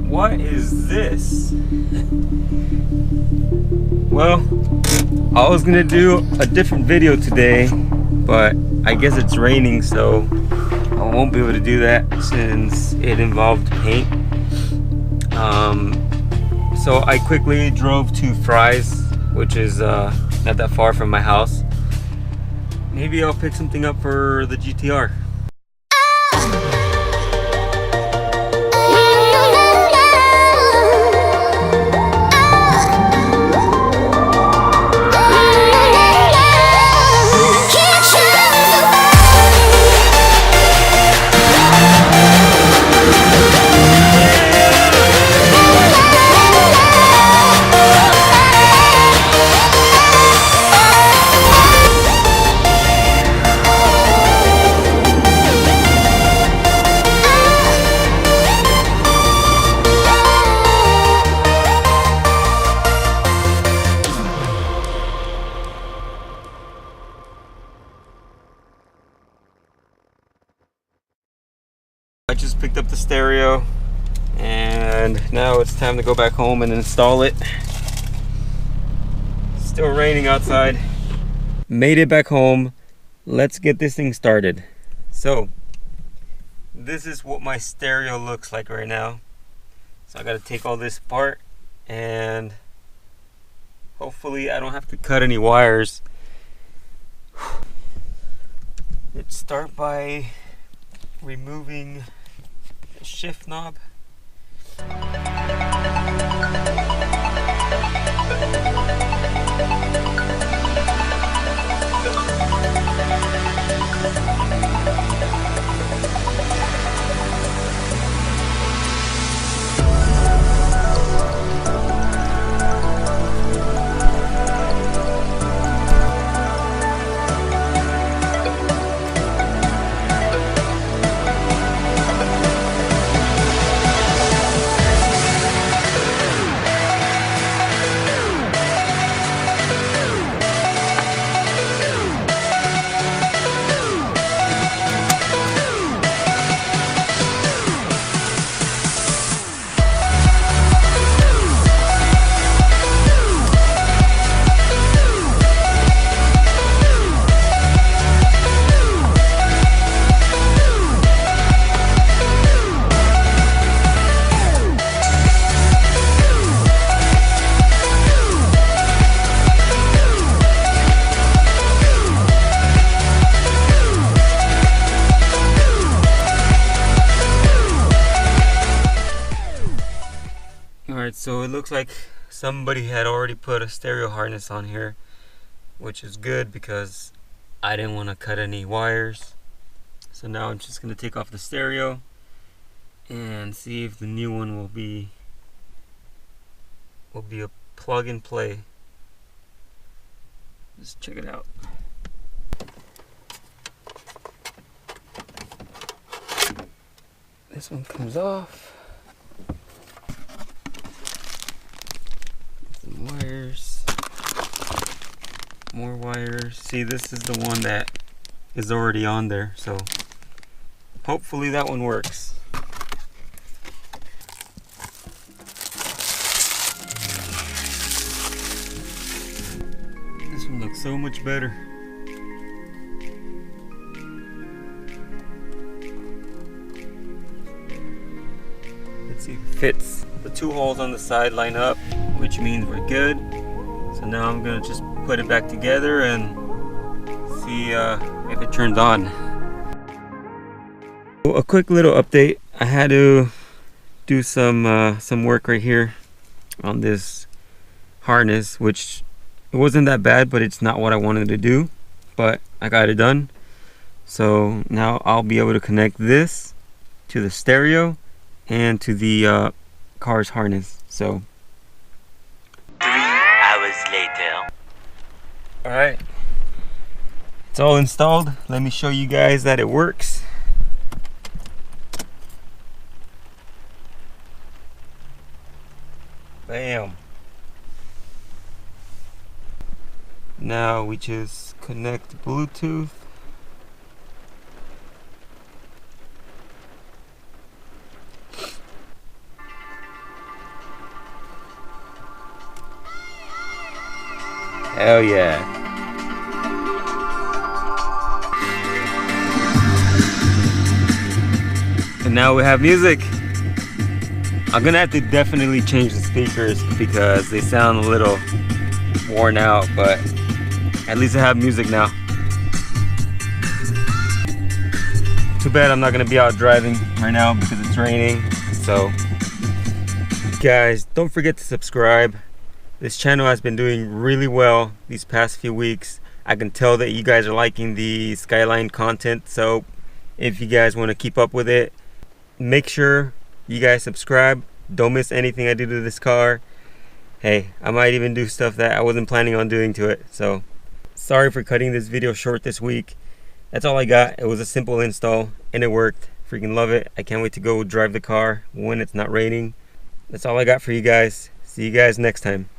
What is this? Well, I was gonna do a different video today, but I guess it's raining, so I won't be able to do that since it involved paint. So I quickly drove to Fry's, which is not that far from my house. Maybe I'll pick something up for the GTR. I just picked up the stereo and now it's time to go back home and install it. Still raining outside. Made it back home. Let's get this thing started. So this is what my stereo looks like right now. So I gotta take all this apart and hopefully I don't have to cut any wires. Let's start by removing the shift knob. Alright, so it looks like somebody had already put a stereo harness on here, which is good because I didn't want to cut any wires. So now I'm just going to take off the stereo and see if the new one will be a plug and play. Let's check it out. This one comes off. Some wires. More wires. See, this is the one that is already on there, so hopefully that one works. This one looks so much better. Let's see if it fits. The two holes on the side line up, which means we're good. So now I'm gonna just put it back together and see if it turns on. A quick little update. I had to do some work right here on this harness, which it wasn't that bad, but it's not what I wanted to do. But I got it done. So now I'll be able to connect this to the stereo and to the car's harness. So 3 hours later. Alright, it's all installed. Let me show you guys that it works. Bam. Now we just connect Bluetooth Hell yeah. And now we have music. I'm gonna have to definitely change the speakers because they sound a little worn out, but at least I have music now. Too bad I'm not gonna be out driving right now because it's raining. So guys, don't forget to subscribe. This channel has been doing really well these past few weeks. I can tell that you guys are liking the Skyline content, so if you guys want to keep up with it, make sure you guys subscribe. Don't miss anything I do to this car. Hey, I might even do stuff that I wasn't planning on doing to it. So sorry for cutting this video short this week. That's all I got. It was a simple install and it worked. Freaking love it. I can't wait to go drive the car when it's not raining. That's all I got for you guys. See you guys next time.